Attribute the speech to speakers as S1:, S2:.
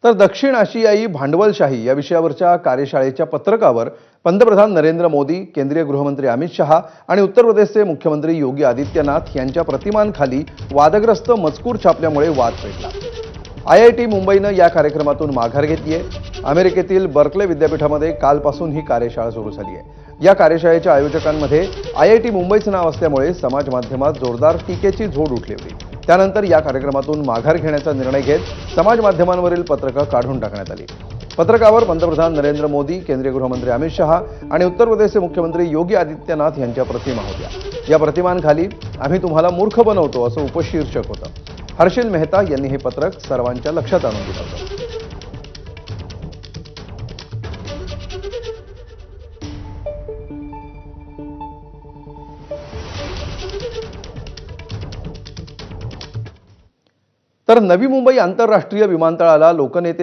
S1: तर दक्षिण आशियाई भांडवलशाही या विषयावरच्या कार्यशाळेच्या पत्रकावर पंतप्रधान नरेंद्र मोदी, केंद्रीय गृहमंत्री अमित शहा आणि उत्तर प्रदेशचे मुख्यमंत्री योगी आदित्यनाथ यांच्या प्रतिमांखाली वादग्रस्त मजकूर छापल्यामुळे वाद पेटला। IIT मुंबईनं या कार्यक्रमातून माघार घेतली आहे। अमेरिकेतील बर्कले विद्यापीठामध्ये कालपासून ही कार्यशाळा सुरू झाली आहे। या कार्यशाळेच्या आयोजकांमध्ये IIT मुंबईचं नाव असल्यामुळे समाज माध्यमात जोरदार टीकेची झोड उठली होती। त्यानंतर या कार्यक्रमातून माघार घेण्याचा निर्णय घेत समाज माध्यमांवरील पत्रकं काढून टाकण्यात आली। पत्रकावर पंतप्रधान नरेंद्र मोदी, केंद्रीय गृहमंत्री अमित शहा आणि उत्तर प्रदेशचे मुख्यमंत्री योगी आदित्यनाथ यांच्या प्रतिमा होत्या। या प्रतिमांखाली आम्ही तुम्हाला मूर्ख बनवतो असं उपशीर्षक होतं। हर्षिल मेहता यांनी हे पत्रक सर्वांच्या लक्षात आणून दिलं होतं। तर नवी मुंबई आंतरराष्ट्रीय विमानतळाला लोकनेते